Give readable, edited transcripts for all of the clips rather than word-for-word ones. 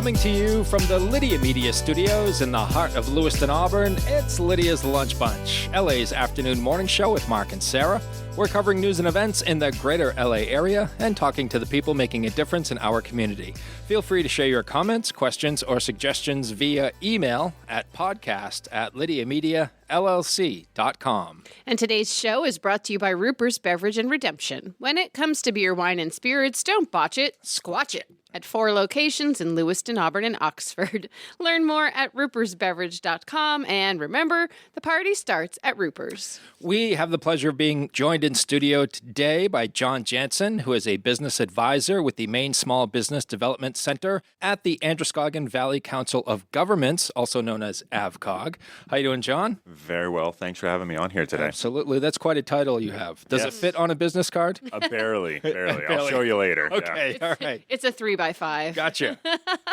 Coming to you from the Lydia Media Studios in the heart of Lewiston, Auburn, it's Lydia's Lunch Bunch, LA's afternoon morning show with Mark and Sara. We're covering news and events in the greater LA area and talking to the people making a difference in our community. Feel free to share your comments, questions, or suggestions via email at podcast@lydiamediallc.com. And today's show is brought to you by Ruper's Beverage and Redemption. When it comes to beer, wine, and spirits, don't botch it, squatch it. At 4 locations in Lewiston, Auburn, and Oxford. Learn more at rupersbeverage.com. And remember, the party starts at Ruper's. We have the pleasure of being joined in studio today by Jon Janson, who is a business advisor with the Maine Small Business Development Center at the Androscoggin Valley Council of Governments, also known as AVCOG. How you doing, John? Very well. Thanks for having me on here today. Absolutely. That's quite a title you have. Does it fit on a business card? Barely. I'll show you later. Okay, all right. It's a 3x5. Gotcha.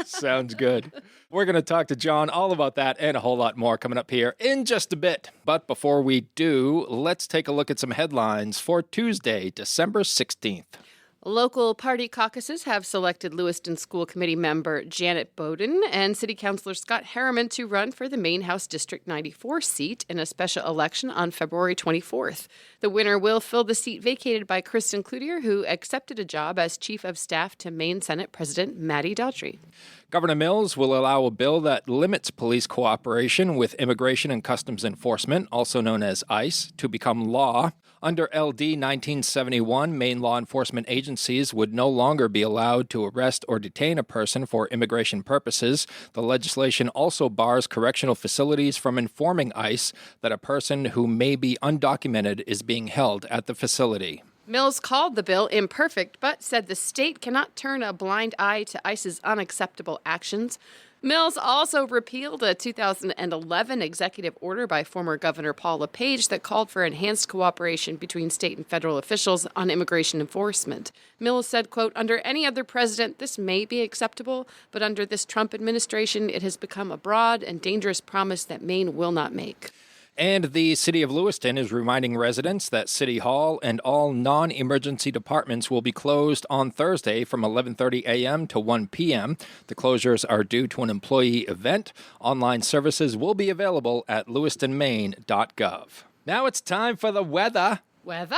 Sounds good. We're going to talk to John all about that and a whole lot more coming up here in just a bit. But before we do, let's take a look at some headlines for Tuesday, December 16th. Local party caucuses have selected Lewiston School Committee member Janet Bowden and City Councilor Scott Harriman to run for the Maine House District 94 seat in a special election on February 24th. The winner will fill the seat vacated by Kristen Cloutier, who accepted a job as Chief of Staff to Maine Senate President Matty Daltrey. Governor Mills will allow a bill that limits police cooperation with Immigration and Customs Enforcement, also known as ICE, to become law. Under LD 1971, Maine law enforcement agencies would no longer be allowed to arrest or detain a person for immigration purposes. The legislation also bars correctional facilities from informing ICE that a person who may be undocumented is being held at the facility. Mills called the bill imperfect, but said the state cannot turn a blind eye to ICE's unacceptable actions. Mills also repealed a 2011 executive order by former Governor Paul LePage that called for enhanced cooperation between state and federal officials on immigration enforcement. Mills said, quote, "Under any other president, this may be acceptable, but under this Trump administration, it has become a broad and dangerous promise that Maine will not make." And the City of Lewiston is reminding residents that City Hall and all non-emergency departments will be closed on Thursday from 11:30 a.m. to 1 p.m. The closures are due to an employee event. Online services will be available at lewistonmaine.gov. Now it's time for the weather. Weather?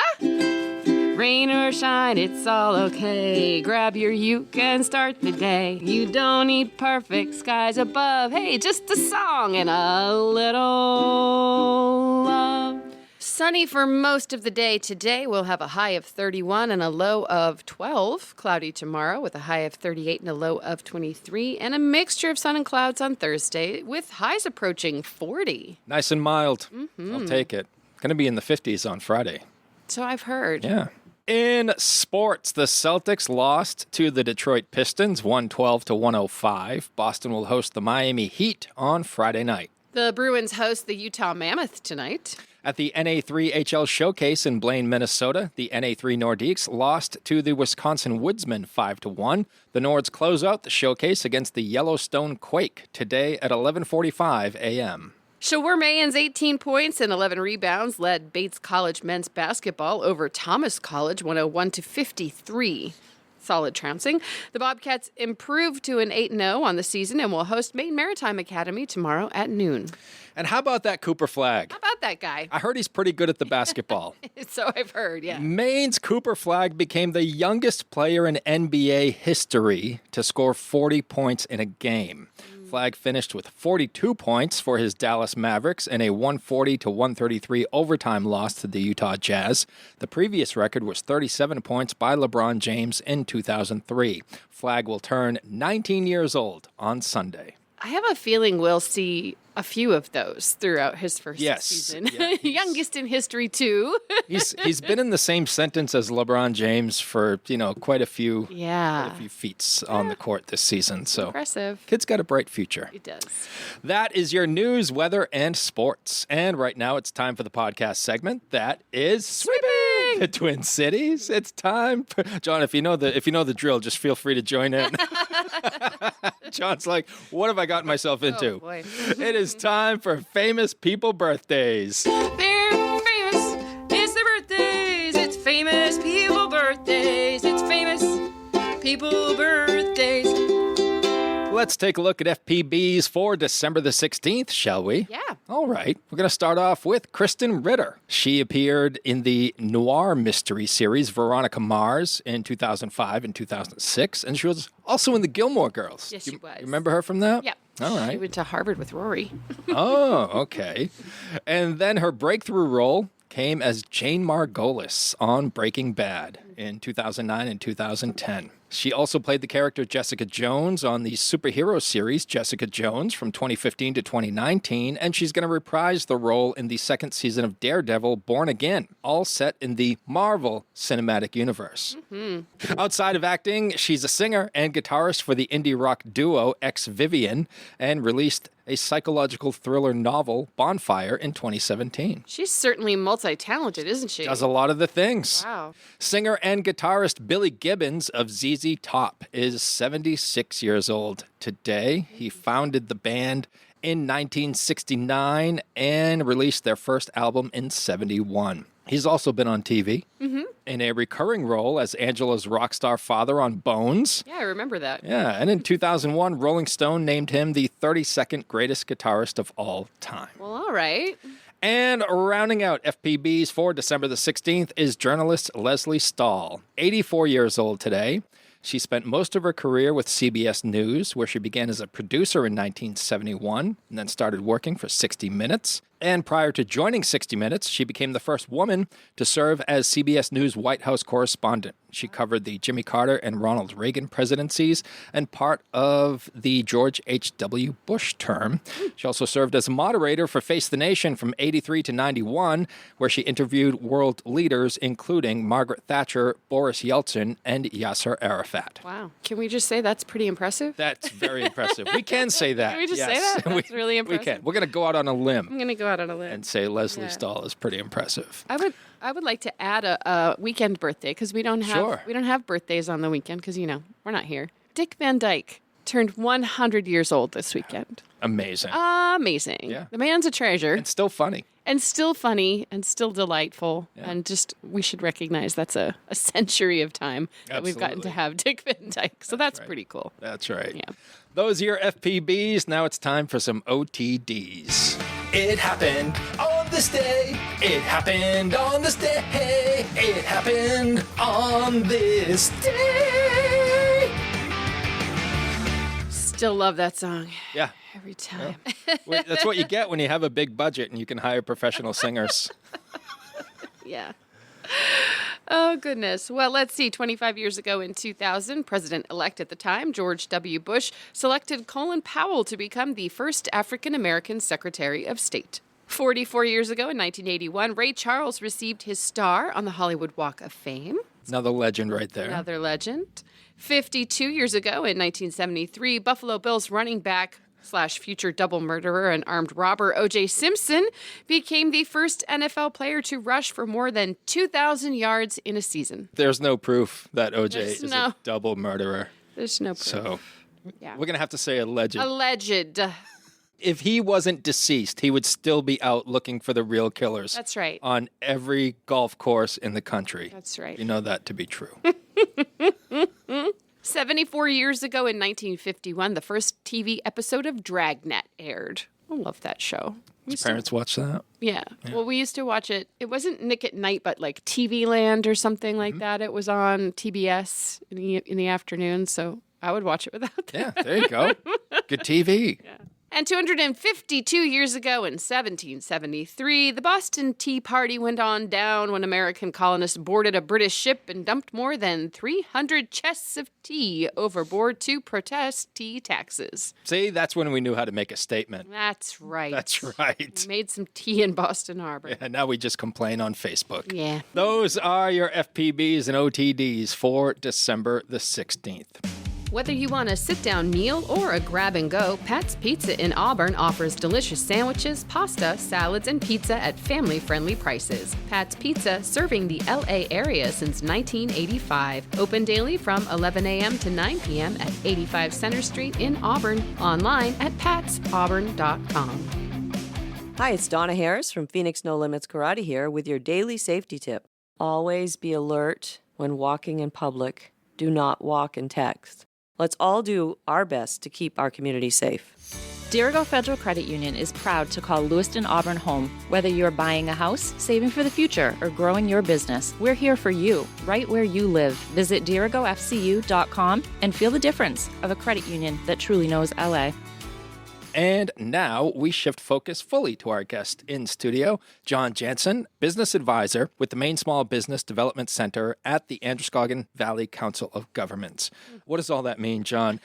Rain or shine, it's all okay. Grab your uke and start the day. You don't need perfect skies above. Hey, just a song and a little love. Sunny for most of the day today. We'll have a high of 31 and a low of 12. Cloudy tomorrow with a high of 38 and a low of 23. And a mixture of sun and clouds on Thursday with highs approaching 40. Nice and mild. I'll take it. Going to be in the 50s on Friday. So I've heard. Yeah. In sports, the Celtics lost to the Detroit Pistons 112 to 105. Boston will host the Miami Heat on Friday night. The Bruins host the Utah Mammoth tonight. At the NA3HL Showcase in Blaine, Minnesota, the NA3 Nordiques lost to the Wisconsin Woodsmen 5-1. The Nords close out the showcase against the Yellowstone Quake today at 11:45 a.m. Shawarmayans 18 points and 11 rebounds led Bates College men's basketball over Thomas College 101-53. Solid trouncing. The Bobcats improved to an 8-0 on the season and will host Maine Maritime Academy tomorrow at noon. And how about that Cooper Flagg? How about that guy? I heard he's pretty good at the basketball. So I've heard, yeah. Maine's Cooper Flagg became the youngest player in NBA history to score 40 points in a game. Flagg finished with 42 points for his Dallas Mavericks in a 140-133 overtime loss to the Utah Jazz. The previous record was 37 points by LeBron James in 2003. Flagg will turn 19 years old on Sunday. I have a feeling we'll see a few of those throughout his first season. Yeah, youngest in history, too. he's been in the same sentence as LeBron James for, quite a few feats on the court this season. So impressive. Kid's got a bright future. He does. That is your news, weather, and sports. And right now it's time for the podcast segment that is Sweeping the Twin Cities. It's time for John, if you know the drill, just feel free to join in. John's like, what have I gotten myself into? Oh, boy. It is time for famous people birthdays. They're famous. It's their birthdays. It's famous people birthdays. It's famous people birthdays. let's take a look at FPBs for December the 16th, shall we? Yeah. All right. We're going to start off with Kristen Ritter. She appeared in the noir mystery series Veronica Mars in 2005 and 2006, and she was also in the Gilmore Girls. Yes, she was. You remember her from that? Yep. All right. She went to Harvard with Rory. Oh, okay. And then her breakthrough role came as Jane Margolis on Breaking Bad in 2009 and 2010. She also played the character Jessica Jones on the superhero series Jessica Jones from 2015 to 2019, and she's going to reprise the role in the second season of Daredevil Born Again, all set in the Marvel Cinematic Universe. Mm-hmm. Outside of acting, she's a singer and guitarist for the indie rock duo Ex Vivian and released a psychological thriller novel, Bonfire, in 2017. She's certainly multi-talented, isn't she? Does a lot of the things. Wow. Singer and guitarist Billy Gibbons of ZZ Top is 76 years old today. He founded the band in 1969 and released their first album in 71. He's also been on TV in a recurring role as Angela's rock star father on Bones. Yeah, I remember that. Yeah, and in 2001, Rolling Stone named him the 32nd greatest guitarist of all time. Well, all right. And rounding out FPBs for December the 16th is journalist Leslie Stahl, 84 years old today. She spent most of her career with CBS News, where she began as a producer in 1971 and then started working for 60 Minutes. And prior to joining 60 Minutes, she became the first woman to serve as CBS News White House correspondent. She covered the Jimmy Carter and Ronald Reagan presidencies and part of the George H.W. Bush term. She also served as a moderator for Face the Nation from 83 to 91, where she interviewed world leaders, including Margaret Thatcher, Boris Yeltsin, and Yasser Arafat. Wow. Can we just say that's pretty impressive? That's very impressive. We can say that. Can we just say yes. that? That's really impressive. We can. We're going to go out on a limb I'm going to go out on a limb. and say Leslie Stahl is pretty impressive. I would like to add a weekend birthday because we don't have birthdays on the weekend because we're not here. Dick Van Dyke turned 100 years old this weekend. Amazing. Amazing. Yeah. The man's a treasure. And still funny. And still funny and still delightful. Yeah. And just we should recognize that's a century of time that we've gotten to have Dick Van Dyke. So that's pretty cool. That's right. Yeah. Those are your FPBs. Now it's time for some OTDs. It happened on this day. It happened on this day. It happened on this day. Still love that song. Yeah. Every time. Well, that's what you get when you have a big budget and you can hire professional singers. Yeah. Oh, goodness. Well, let's see. 25 years ago in 2000, President-elect at the time, George W. Bush, selected Colin Powell to become the first African-American Secretary of State. 44 years ago in 1981, Ray Charles received his star on the Hollywood Walk of Fame. Another legend right there. Another legend. 52 years ago in 1973, Buffalo Bills running back / future double murderer and armed robber O.J. Simpson became the first NFL player to rush for more than 2,000 yards in a season. There's no proof that O.J. is a double murderer. There's no proof. So we're going to have to say alleged. Alleged. If he wasn't deceased, he would still be out looking for the real killers. That's right. On every golf course in the country. That's right. You know that to be true. 74 years ago in 1951, the first TV episode of Dragnet aired. I love that show. Did parents watch that? Yeah. Well, we used to watch it. It wasn't Nick at Night, but like TV Land or something like that. It was on TBS in the afternoon, so I would watch it without that. Yeah, there you go. Good TV. Yeah. And 252 years ago in 1773, the Boston Tea Party went on down when American colonists boarded a British ship and dumped more than 300 chests of tea overboard to protest tea taxes. See, that's when we knew how to make a statement. That's right. That's right. We made some tea in Boston Harbor. Yeah, now we just complain on Facebook. Yeah. Those are your FPBs and OTDs for December the 16th. Whether you want a sit-down meal or a grab-and-go, Pat's Pizza in Auburn offers delicious sandwiches, pasta, salads, and pizza at family-friendly prices. Pat's Pizza, serving the L.A. area since 1985. Open daily from 11 a.m. to 9 p.m. at 85 Center Street in Auburn. Online at patsauburn.com. Hi, it's Donna Harris from Phoenix No Limits Karate here with your daily safety tip. Always be alert when walking in public. Do not walk and text. Let's all do our best to keep our community safe. Dirigo Federal Credit Union is proud to call Lewiston Auburn home. Whether you're buying a house, saving for the future, or growing your business, we're here for you, right where you live. Visit dirigofcu.com and feel the difference of a credit union that truly knows LA. And now we shift focus fully to our guest in studio, Jon Janson, business advisor with the Maine Small Business Development Center at the Androscoggin Valley Council of Governments. What does all that mean, John?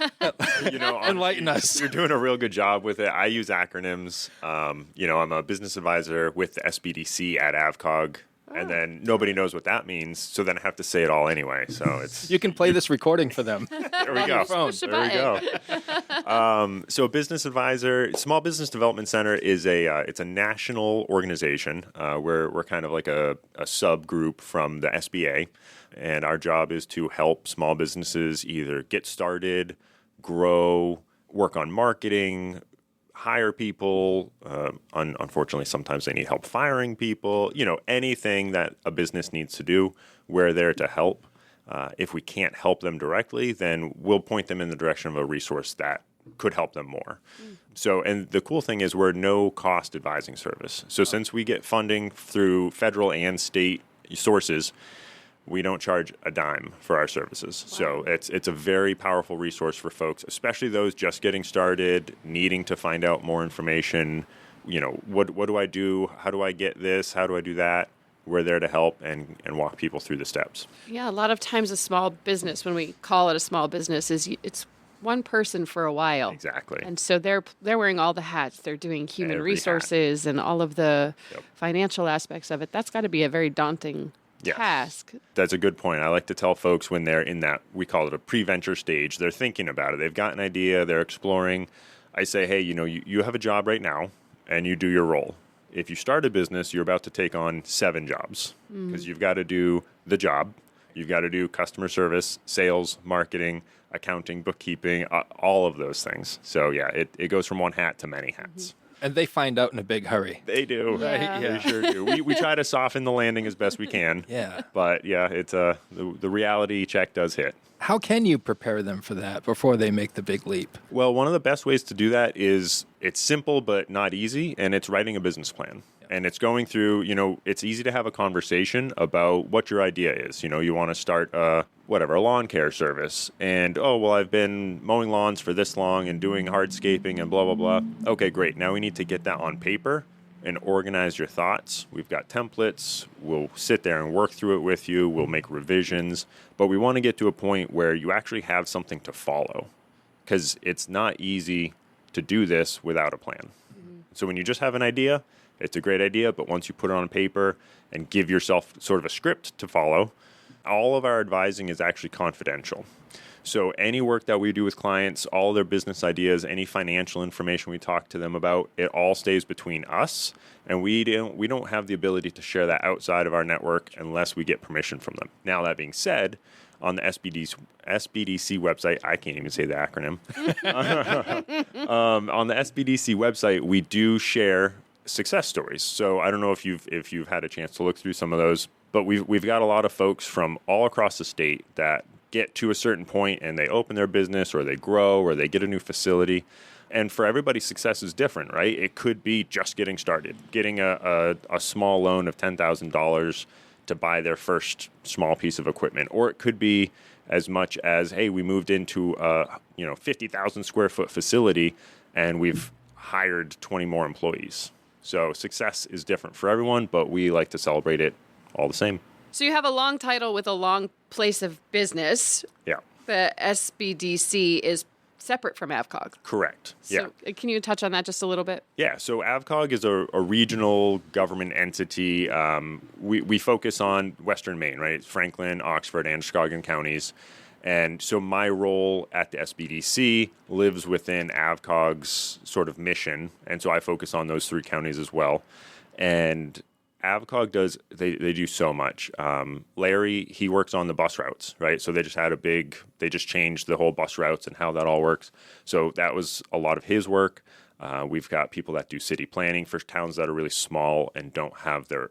Enlighten us. You're doing a real good job with it. I use acronyms. I'm a business advisor with the SBDC at AvCog. And then nobody knows what that means, so then I have to say it all anyway. So it's you can play this recording for them. There we go. There we go. So business advisor, Small Business Development Center is it's a national organization. We're kind of like a subgroup from the SBA, and our job is to help small businesses either get started, grow, work on marketing, hire people. Unfortunately, sometimes they need help firing people. Anything that a business needs to do, we're there to help. If we can't help them directly, then we'll point them in the direction of a resource that could help them more. So, and the cool thing is we're a no-cost advising service. So since we get funding through federal and state sources, we don't charge a dime for our services. Wow. So it's a very powerful resource for folks, especially those just getting started, needing to find out more information. What do I do? How do I get this? How do I do that? We're there to help and walk people through the steps. Yeah, a lot of times a small business, when we call it a small business, it's one person for a while. Exactly. And so they're wearing all the hats. They're doing human resources and all of the financial aspects of it. That's got to be a very daunting task. That's a good point. I like to tell folks when they're in that, we call it a pre-venture stage, they're thinking about it. They've got an idea, they're exploring. I say, hey, you have a job right now and you do your role. If you start a business, you're about to take on 7 jobs because you've got to do the job. You've got to do customer service, sales, marketing, accounting, bookkeeping, all of those things. So it goes from one hat to many hats. And they find out in a big hurry. They do. Right? Yeah. They sure do. We try to soften the landing as best we can. Yeah. But it's the reality check does hit. How can you prepare them for that before they make the big leap? Well, one of the best ways to do that is it's simple but not easy, and it's writing a business plan. And it's going through, it's easy to have a conversation about what your idea is. You want to start a lawn care service. And, I've been mowing lawns for this long and doing hardscaping and blah, blah, blah. Okay, great. Now we need to get that on paper and organize your thoughts. We've got templates. We'll sit there and work through it with you. We'll make revisions. But we want to get to a point where you actually have something to follow, because it's not easy to do this without a plan. Mm-hmm. So when you just have an idea, it's a great idea, but once you put it on paper and give yourself sort of a script to follow, all of our advising is actually confidential. So any work that we do with clients, all their business ideas, any financial information we talk to them about, it all stays between us, and we don't have the ability to share that outside of our network unless we get permission from them. Now, that being said, on the SBDC website, I can't even say the acronym. On the SBDC website, we do share success stories. So I don't know if you've had a chance to look through some of those, but we've got a lot of folks from all across the state that get to a certain point and they open their business or they grow or they get a new facility. And for everybody, success is different, right? It could be just getting started, getting a small loan of $10,000 to buy their first small piece of equipment. Or it could be as much as, hey, we moved into a 50,000 square foot facility and we've hired 20 more employees. So success is different for everyone, but we like to celebrate it all the same. So you have a long title with a long place of business. Yeah. The SBDC is separate from AvCog. Correct. So can you touch on that just a little bit? Yeah. So AvCog is a regional government entity. We focus on Western Maine, right? Franklin, Oxford, Androscoggin counties. And so my role at the SBDC lives within AvCog's sort of mission. And so I focus on those 3 counties as well. And AvCog they do so much. Larry, he works on the bus routes, right? So they just changed the whole bus routes and how that all works. So that was a lot of his work. We've got people that do city planning for towns that are really small and don't have their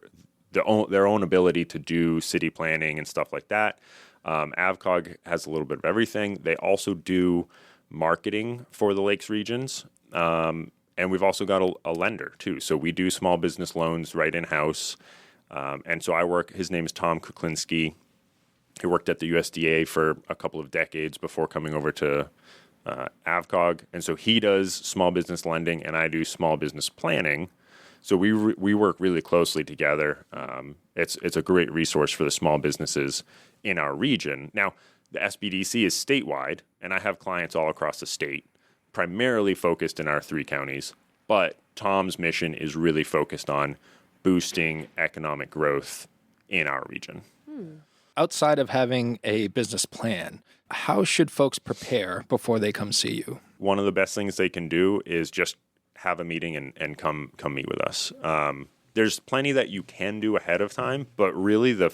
own ability to do city planning and stuff like that. Avcog has a little bit of everything. They also do marketing for the Lakes regions. And we've also got a lender too. So we do small business loans right in-house. And so his name is Tom Kuklinski. He worked at the USDA for a couple of decades before coming over to Avcog. And so he does small business lending and I do small business planning. So we work really closely together. It's a great resource for the small businesses in our region. Now, the SBDC is statewide, and I have clients all across the state, primarily focused in our 3 counties. But Tom's mission is really focused on boosting economic growth in our region. Outside of having a business plan, how should folks prepare before they come see you? One of the best things they can do is just have a meeting and come meet with us. There's plenty that you can do ahead of time, but really the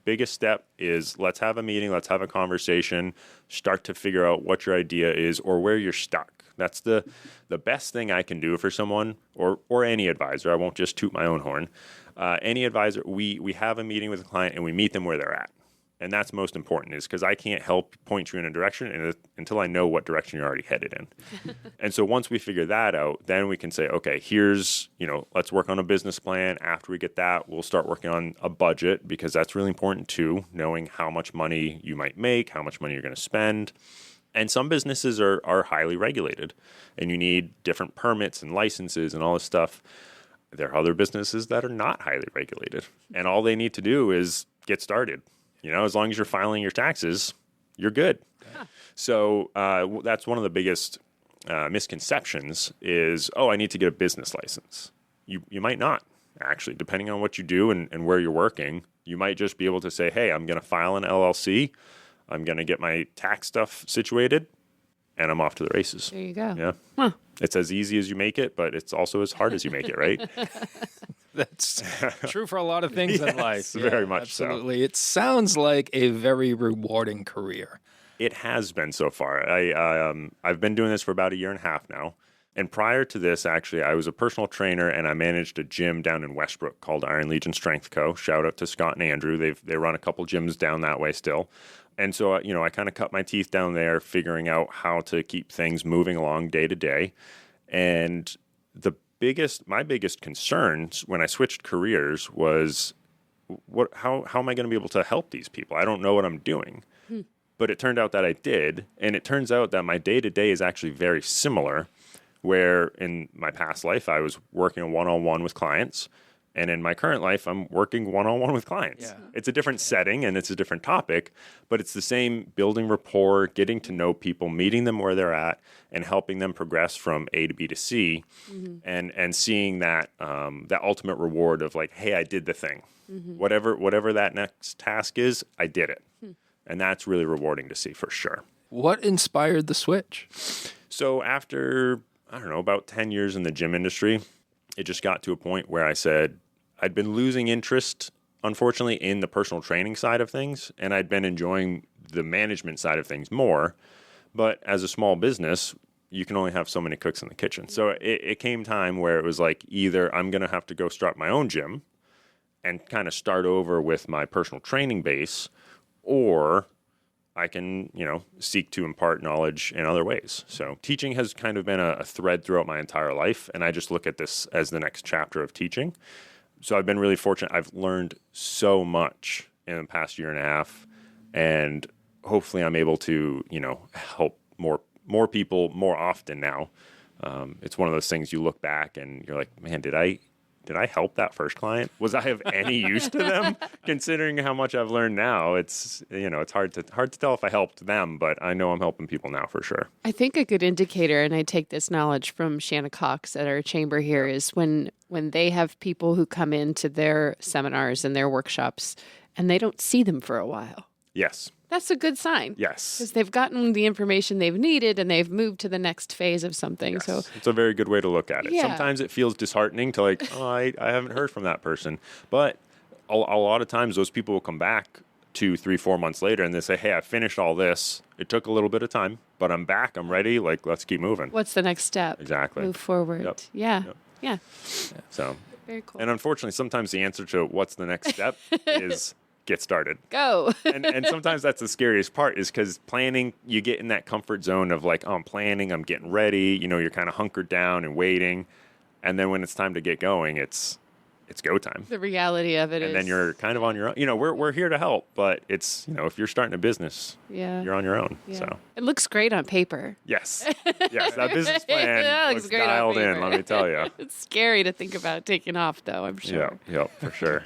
biggest step is let's have a meeting, let's have a conversation, start to figure out what your idea is or where you're stuck. That's the best thing I can do for someone or any advisor. I won't just toot my own horn. Any advisor, we have a meeting with a client and we meet them where they're at. And that's most important is because I can't help point you in a direction until I know what direction you're already headed in. And so once we figure that out, then we can say, okay, let's work on a business plan. After we get that, we'll start working on a budget because that's really important too, knowing how much money you might make, how much money you're going to spend. And some businesses are highly regulated and you need different permits and licenses and all this stuff. There are other businesses that are not highly regulated and all they need to do is get started. As long as you're filing your taxes, you're good. Huh. So that's one of the biggest misconceptions is, I need to get a business license. You might not, actually, depending on what you do and where you're working. You might just be able to say, hey, I'm going to file an LLC. I'm going to get my tax stuff situated, and I'm off to the races. There you go. Yeah. Huh. It's as easy as you make it, but it's also as hard as you make it, right? That's true for a lot of things in life. Very much absolutely. So. It sounds like a very rewarding career. It has been so far. I've been doing this for about 1.5 years now. And prior to this, actually, I was a personal trainer and I managed a gym down in Westbrook called Iron Legion Strength Co. Shout out to Scott and Andrew. They run a couple gyms down that way still. And so, I kind of cut my teeth down there figuring out how to keep things moving along day to day. And my biggest concerns when I switched careers was how am I going to be able to help these people? I don't know what I'm doing. But it turned out that I did. And it turns out that my day-to-day is actually very similar, where in my past life, I was working one-on-one with clients. And in my current life, I'm working one-on-one with clients. Yeah. It's a different setting and it's a different topic, but it's the same building rapport, getting to know people, meeting them where they're at, and helping them progress from A to B to C, and seeing that that ultimate reward of like, hey, I did the thing. Whatever that next task is, I did it. And that's really rewarding to see for sure. What inspired the switch? So after, about 10 years in the gym industry, it just got to a point where I said, I'd been losing interest, unfortunately, in the personal training side of things, and I'd been enjoying the management side of things more. But as a small business, you can only have so many cooks in the kitchen. So it came time where it was like, either I'm going to have to go start my own gym and kind of start over with my personal training base, or I can, seek to impart knowledge in other ways. So teaching has kind of been a thread throughout my entire life, and I just look at this as the next chapter of teaching. So I've been really fortunate. I've learned so much in the past 1.5 years, and hopefully I'm able to, help more people more often now. It's one of those things you look back and you're like, man, did I help that first client? Was I of any use to them? Considering how much I've learned now, it's hard to tell if I helped them, but I know I'm helping people now for sure. I think a good indicator, and I take this knowledge from Shanna Cox at our chamber here, is when they have people who come into their seminars and their workshops and they don't see them for a while. Yes. That's a good sign. Yes. Because they've gotten the information they've needed and they've moved to the next phase of something. Yes. So it's a very good way to look at it. Yeah. Sometimes it feels disheartening to like, I haven't heard from that person. But a lot of times those people will come back 2, 3, 4 months later and they say, hey, I finished all this. It took a little bit of time, but I'm back. I'm ready. Like, let's keep moving. What's the next step? Exactly. Move forward. Yep. Yeah. Yep. Yeah. So very cool. And unfortunately, sometimes the answer to what's the next step is get started. Go. and sometimes that's the scariest part is because planning, you get in that comfort zone of like, oh, I'm planning, I'm getting ready. You're kind of hunkered down and waiting. And then when it's time to get going, it's go time. The reality of it is. And then you're kind of on your own. We're here to help, but it's, if you're starting a business, you're on your own. Yeah. So it looks great on paper. yes, that business plan It looks great on dialed in. paper. Let me tell you. It's scary to think about taking off, though, I'm sure. Yeah, for sure.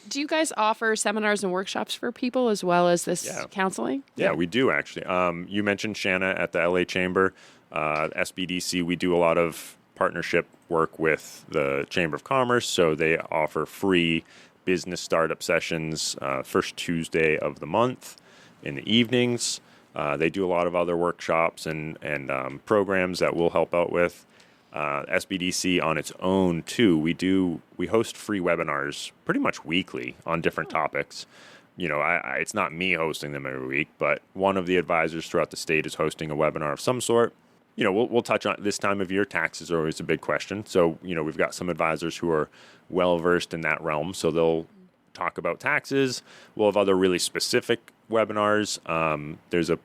Do you guys offer seminars and workshops for people as well as this counseling? Yeah, we do actually. You mentioned Shanna at the LA Chamber, SBDC. We do a lot of partnership work with the Chamber of Commerce, so they offer free business startup sessions first Tuesday of the month in the evenings. They do a lot of other workshops and programs that we'll help out with. SBDC on its own too. We host free webinars pretty much weekly on different topics. It's not me hosting them every week, but one of the advisors throughout the state is hosting a webinar of some sort. We'll touch on this time of year. Taxes are always a big question. So, we've got some advisors who are well versed in that realm. So they'll talk about taxes. We'll have other really specific webinars. There's a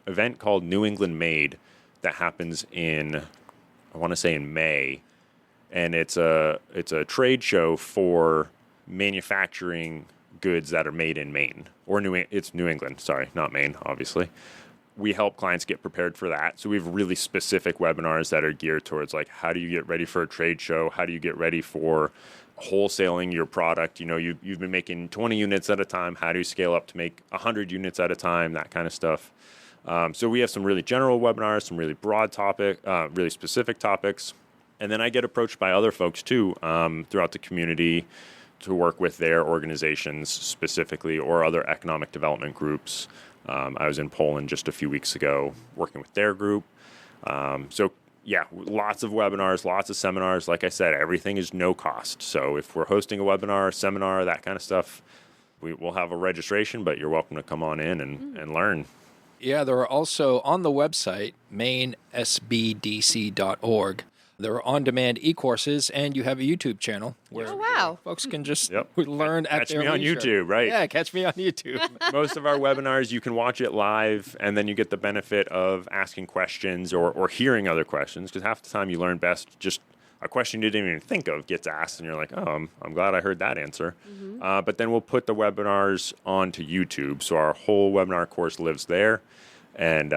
event called New England Made that happens in May. And it's a trade show for manufacturing goods that are made in Maine or it's New England. Sorry, not Maine, obviously. We help clients get prepared for that. So we have really specific webinars that are geared towards like, how do you get ready for a trade show? How do you get ready for wholesaling your product? You've been making 20 units at a time. How do you scale up to make 100 units at a time? That kind of stuff. So we have some really general webinars, some really broad really specific topics. And then I get approached by other folks too, throughout the community to work with their organizations specifically or other economic development groups. I was in Poland just a few weeks ago working with their group. Lots of webinars, lots of seminars. Like I said, everything is no cost. So if we're hosting a webinar, seminar, that kind of stuff, we'll have a registration, but you're welcome to come on in and learn. Yeah, there are also on the website, Maine SBDC.org. There are on-demand e-courses, and you have a YouTube channel where folks can just learn at their leisure. Catch me on YouTube, right? Yeah, catch me on YouTube. Most of our webinars, you can watch it live, and then you get the benefit of asking questions or hearing other questions, because half the time you learn best just a question you didn't even think of gets asked, and you're like, oh, I'm glad I heard that answer. Mm-hmm. But then we'll put the webinars onto YouTube, so our whole webinar course lives there, and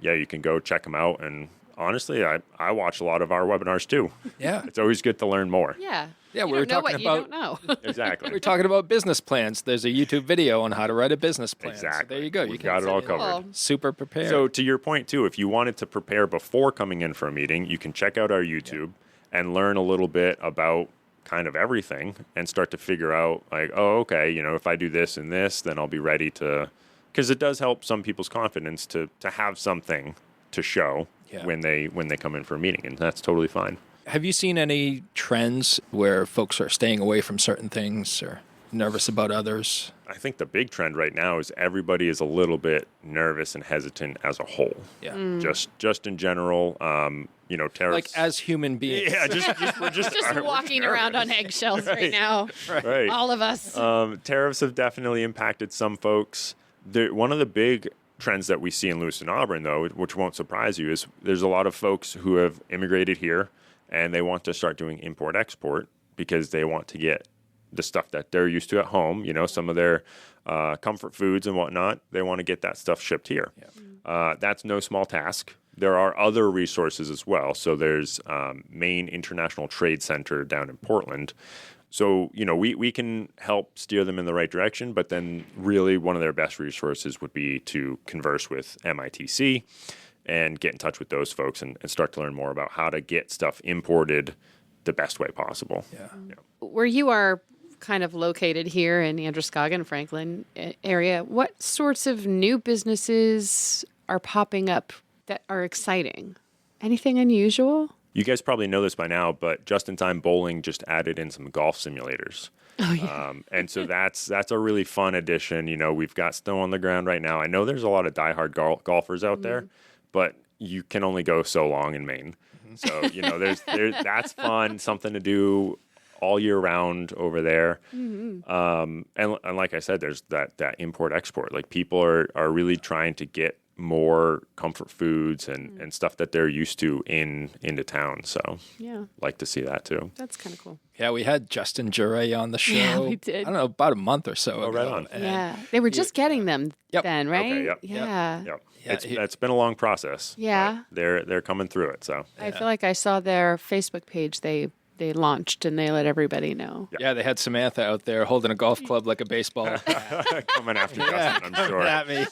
you can go check them out. And honestly, I watch a lot of our webinars too. Yeah. It's always good to learn more. Yeah. Yeah, we were talking about you don't know. Exactly. We're talking about business plans. There's a YouTube video on how to write a business plan. Exactly. So there you go. We've got it all covered. Super prepared. So to your point too, if you wanted to prepare before coming in for a meeting, you can check out our YouTube and learn a little bit about kind of everything and start to figure out like, oh, okay, if I do this and this, then I'll be ready to, because it does help some people's confidence to have something to show when they come in for a meeting, and that's totally fine. Have you seen any trends where folks are staying away from certain things or nervous about others? I think the big trend right now is everybody is a little bit nervous and hesitant as a whole. Yeah. Just in general, tariffs. Like as human beings. Yeah, we're just walking around on eggshells right now. Right. All of us. Tariffs have definitely impacted some folks. One of the big trends that we see in Lewiston Auburn, though, which won't surprise you, is there's a lot of folks who have immigrated here and they want to start doing import-export because they want to get the stuff that they're used to at home, some of their comfort foods and whatnot. They want to get that stuff shipped here. Yeah. That's no small task. There are other resources as well. So there's Maine International Trade Center down in Portland. So, we can help steer them in the right direction, but then really one of their best resources would be to converse with MITC and get in touch with those folks and start to learn more about how to get stuff imported the best way possible. Yeah. Where you are kind of located here in Androscoggin, Franklin area, what sorts of new businesses are popping up that are exciting? Anything unusual? You guys probably know this by now, but Just in Time Bowling just added in some golf simulators. Oh, yeah. And so that's a really fun addition. We've got snow on the ground right now. I know there's a lot of diehard golfers out there, but you can only go so long in Maine. So, that's fun, something to do all year round over there. And like I said, there's that import export. Like people are really trying to get more comfort foods and stuff that they're used to into town. So like to see that too. That's kind of cool. Yeah, we had Justin Jure on the show. Yeah, we did. I don't know, about a month or so ago. Right on. Yeah. They were just getting them then, right? Okay, yep. Yeah. Yep. Yeah, It's been a long process. Yeah. but they're coming through it. So I feel like I saw their Facebook page. They launched and they let everybody know. Yeah, they had Samantha out there holding a golf club like a baseball. coming after Justin, I'm sure. At me.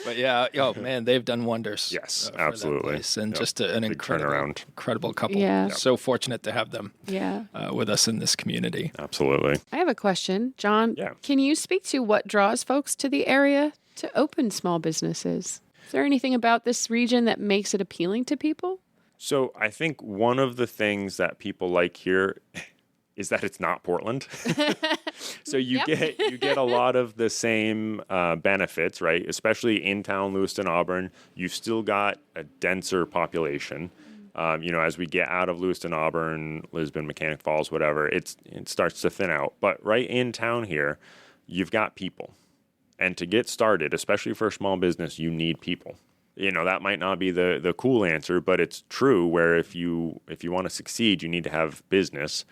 But yeah, man, they've done wonders. Yes, for that absolutely. place. And Yep. just an Big turnaround. incredible couple. Yeah. Yep. So fortunate to have them Yeah. with us in this community. Absolutely. I have a question. John, Yeah. can you speak to what draws folks to the area to open small businesses? Is there anything about this region that makes it appealing to people? So I think one of the things that people like here is that it's not Portland. So you get a lot of the same benefits, right? Especially in town, Lewiston, Auburn, you've still got a denser population. As we get out of Lewiston, Auburn, Lisbon, Mechanic Falls, whatever, it starts to thin out. But right in town here, you've got people. And to get started, especially for a small business, you need people. That might not be the cool answer, but it's true where if you want to succeed, you need to have business.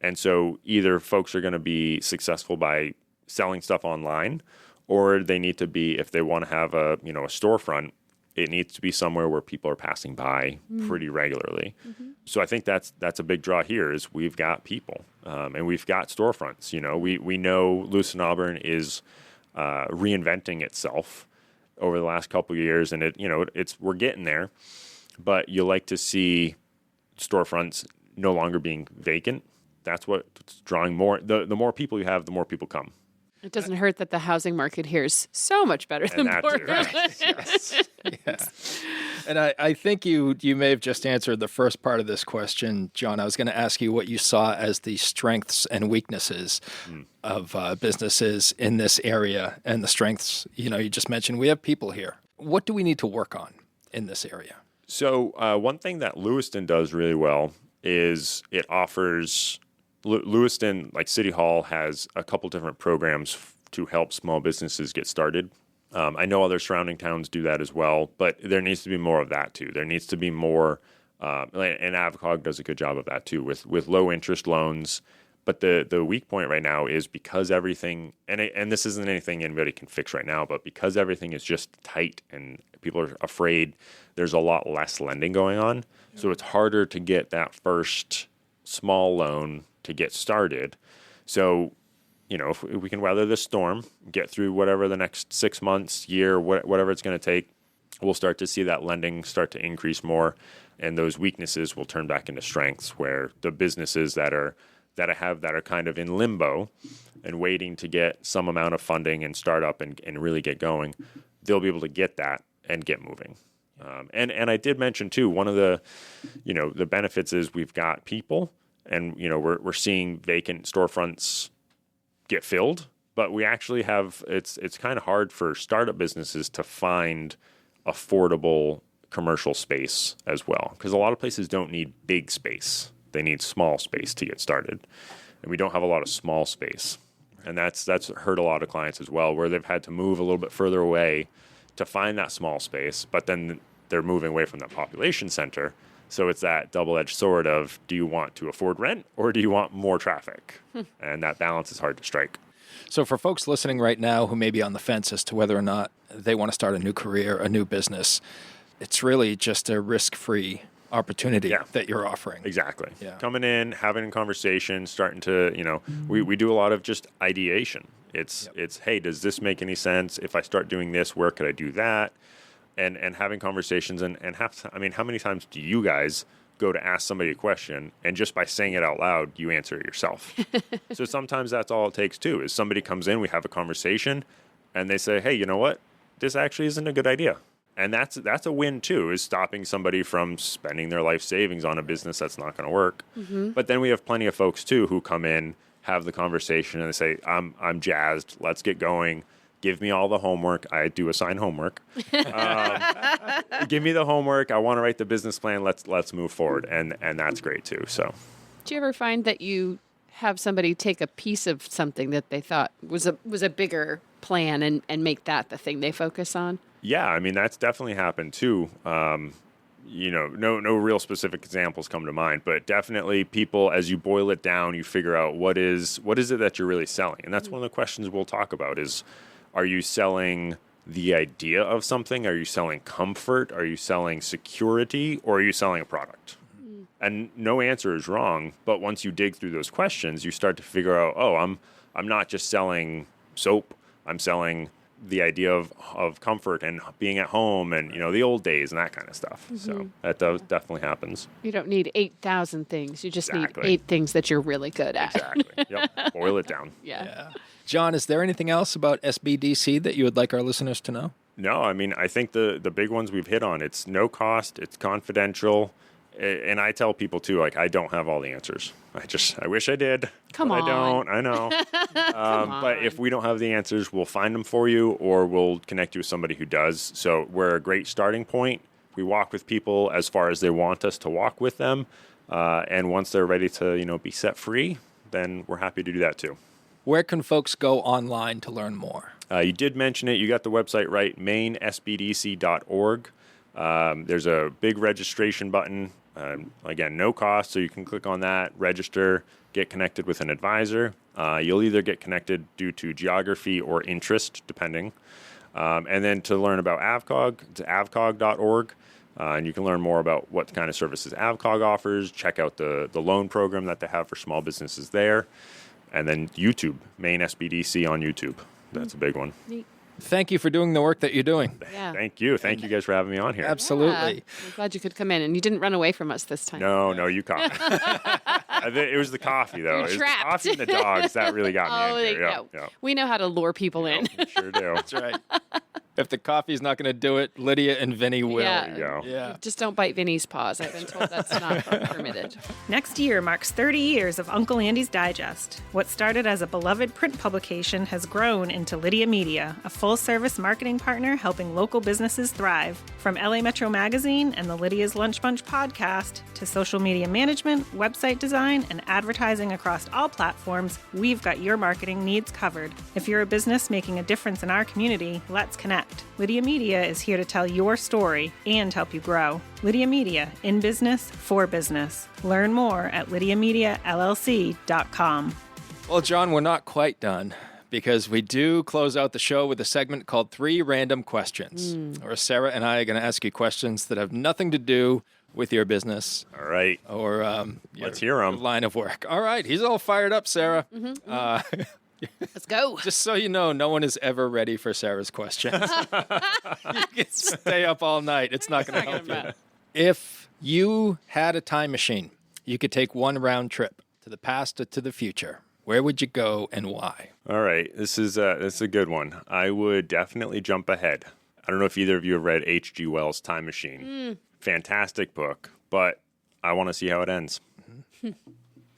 And so either folks are going to be successful by selling stuff online, or they need to be, if they want to have a storefront, it needs to be somewhere where people are passing by pretty regularly. So I think that's a big draw here is we've got people and we've got storefronts. We know Lewiston Auburn is reinventing itself over the last couple of years, and we're getting there, but you like to see storefronts no longer being vacant. That's what's drawing more. The more people you have, the more people come. It doesn't hurt that the housing market here is so much better than Portland. Yes. Yeah. And I think you may have just answered the first part of this question, John. I was going to ask you what you saw as the strengths and weaknesses of businesses in this area, and the strengths, you just mentioned we have people here. What do we need to work on in this area? So one thing that Lewiston does really well is it offers Lewiston, like City Hall, has a couple different programs to help small businesses get started. I know other surrounding towns do that as well, but there needs to be more of that too. There needs to be more, and Avcog does a good job of that too, with low interest loans. But the weak point right now is because everything, and this isn't anything anybody can fix right now, but because everything is just tight and people are afraid, there's a lot less lending going on. So it's harder to get that first small loan to get started. So, if we can weather this storm, get through whatever the next 6 months, year, whatever it's going to take, we'll start to see that lending start to increase more, and those weaknesses will turn back into strengths, where the businesses that are kind of in limbo and waiting to get some amount of funding and start up and really get going, they'll be able to get that and get moving. And I did mention too, one of the benefits is we've got people, and we're seeing vacant storefronts get filled, but we actually have it's kind of hard for startup businesses to find affordable commercial space as well, because a lot of places don't need big space. They need small space to get started, and we don't have a lot of small space, and that's hurt a lot of clients as well, where they've had to move a little bit further away to find that small space, but then they're moving away from that population center. So it's that double-edged sword of, do you want to afford rent or do you want more traffic? And that balance is hard to strike. So for folks listening right now who may be on the fence as to whether or not they want to start a new career, a new business, it's really just a risk-free opportunity that you're offering. Exactly. Yeah. Coming in, having a conversation, starting to, we do a lot of just ideation. It's, hey, does this make any sense? If I start doing this, where could I do that? And having conversations and how many times do you guys go to ask somebody a question and just by saying it out loud, you answer it yourself? So sometimes that's all it takes too, is somebody comes in, we have a conversation, and they say, hey, you know what? This actually isn't a good idea. And that's a win too, is stopping somebody from spending their life savings on a business that's not going to work. Mm-hmm. But then we have plenty of folks too who come in, have the conversation, and they say, I'm jazzed. Let's get going. Give me all the homework. I do assign homework. Give me the homework. I want to write the business plan. Let's move forward, and that's great too. So Did you ever find that you have somebody take a piece of something that they thought was a bigger plan and make that the thing they focus on? Yeah, I mean, that's definitely happened too. No real specific examples come to mind, but definitely people, as you boil it down, you figure out what is it that you're really selling. And that's one of the questions we'll talk about is, are you selling the idea of something? Are you selling comfort? Are you selling security? Or are you selling a product? And no answer is wrong, but once you dig through those questions, you start to figure out, oh, I'm not just selling soap. I'm selling the idea of comfort and being at home and, the old days and that kind of stuff. Mm-hmm. So that definitely happens. You don't need 8,000 things. You just need 8 things that you're really good at. Exactly. Yep. Boil it down. Yeah. John, is there anything else about SBDC that you would like our listeners to know? No, I mean, I think the big ones we've hit on, it's no cost, it's confidential. And I tell people too, like, I don't have all the answers. I wish I did. Come on. I don't. I know. But if we don't have the answers, we'll find them for you, or we'll connect you with somebody who does. So we're a great starting point. We walk with people as far as they want us to walk with them. And once they're ready to, be set free, then we're happy to do that too. Where can folks go online to learn more? You did mention it. You got the website right, Maine SBDC.org. There's a big registration button. Again, no cost, so you can click on that, register, get connected with an advisor. You'll either get connected due to geography or interest, depending. And then to learn about AVCOG, it's avcog.org. And you can learn more about what kind of services AVCOG offers. Check out the loan program that they have for small businesses there. And then YouTube, Maine SBDC on YouTube. That's a big one. Neat. Thank you for doing the work that you're doing. Yeah. Thank you. Thank you guys for having me on here. Absolutely. Yeah. I'm glad you could come in, and you didn't run away from us this time. No, you caught me. It was the coffee, though. It was the coffee and the dogs that really got me in here. Yeah. We know how to lure people in. We sure do. That's right. If the coffee's not going to do it, Lydia and Vinny will. Yeah. There you go. Yeah. Just don't bite Vinny's paws. I've been told that's not permitted. Next year marks 30 years of Uncle Andy's Digest. What started as a beloved print publication has grown into Lydia Media, a full-service marketing partner helping local businesses thrive. From LA Metro Magazine and the Lydia's Lunch Bunch podcast to social media management, website design, and advertising across all platforms, we've got your marketing needs covered. If you're a business making a difference in our community, let's connect. Lydia Media is here to tell your story and help you grow. Lydia Media, in business, for business. Learn more at lydiamediallc.com. Well, John, we're not quite done because we do close out the show with a segment called 3 Random Questions, where Sarah and I are going to ask you questions that have nothing to do with your business. All right. Or let's hear 'em. Line of work. All right. He's all fired up, Sarah. Let's go. Just so you know, no one is ever ready for Sarah's questions. You can stay up all night. It's not going to help you. If you had a time machine, you could take one round trip to the past or to the future. Where would you go and why? All right. This is a good one. I would definitely jump ahead. I don't know if either of you have read H.G. Wells' Time Machine. Fantastic book, but I want to see how it ends.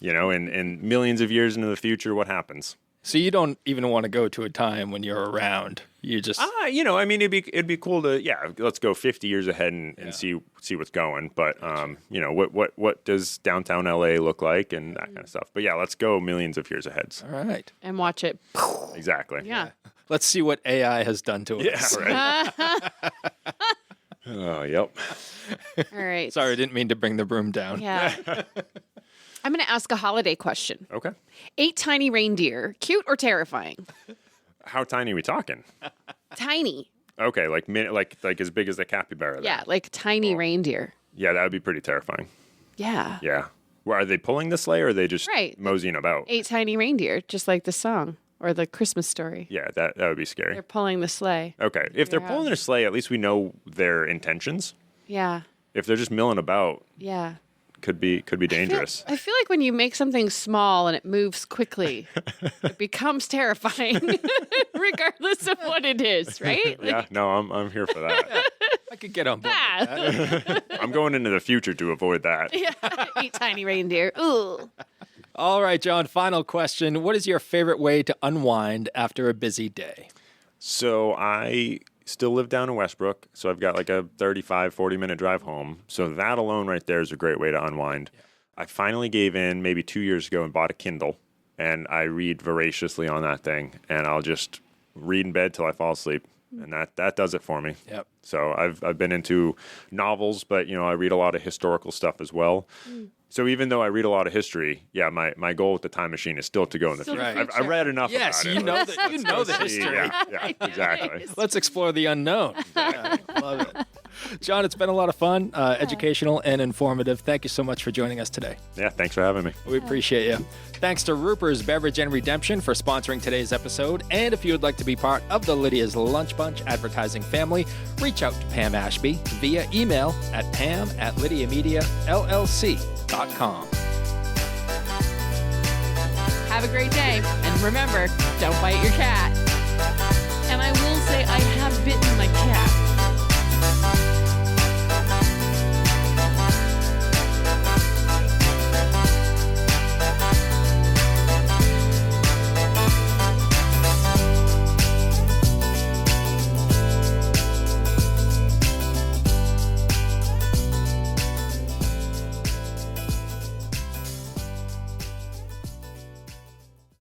In millions of years into the future, what happens? So you don't even want to go to a time when you're around. You just it'd be cool to let's go 50 years ahead and see what's going. But what does downtown LA look like and that kind of stuff. But yeah, let's go millions of years ahead. All right. And watch it. Exactly. Yeah. Let's see what AI has done to us. Yeah, right. Oh, yep. All right. Sorry, I didn't mean to bring the broom down. Yeah. I'm going to ask a holiday question. Okay. 8 tiny reindeer, cute or terrifying? How tiny are we talking? Tiny. Okay, like as big as the capybara. Then. Yeah, like tiny reindeer. Yeah, that would be pretty terrifying. Yeah. Yeah. Well, are they pulling the sleigh or are they just moseying about? 8 tiny reindeer, just like the song or the Christmas story. Yeah, that would be scary. They're pulling the sleigh. Okay. If they're pulling their sleigh, at least we know their intentions. Yeah. If they're just milling about, Yeah. could be dangerous. I feel like when you make something small and it moves quickly, it becomes terrifying, regardless of what it is, right? Yeah, no, I'm here for that. I could get on board with that. I'm going into the future to avoid that. Yeah, 8 tiny reindeer. Ooh. All right, John, final question. What is your favorite way to unwind after a busy day? So I still live down in Westbrook, so I've got like a 35, 40-minute drive home. So that alone right there is a great way to unwind. I finally gave in maybe 2 years ago and bought a Kindle, and I read voraciously on that thing, and I'll just read in bed till I fall asleep, and that does it for me. Yep. So I've been into novels, but I read a lot of historical stuff as well. So even though I read a lot of history, my goal with the time machine is still to go in the future. Right. I read enough Yes, about it. you know the history. Yeah, exactly. Let's explore the unknown. Yeah, love it. John, it's been a lot of fun, educational and informative. Thank you so much for joining us today. Yeah, thanks for having me. We appreciate you. Thanks to Ruper's Beverage and Redemption for sponsoring today's episode. And if you would like to be part of the Lydia's Lunch Bunch advertising family, reach out to Pam Ashby via email at pam@lydiamediallc.com. Have a great day. And remember, don't bite your cat. And I will say I have bitten my cat.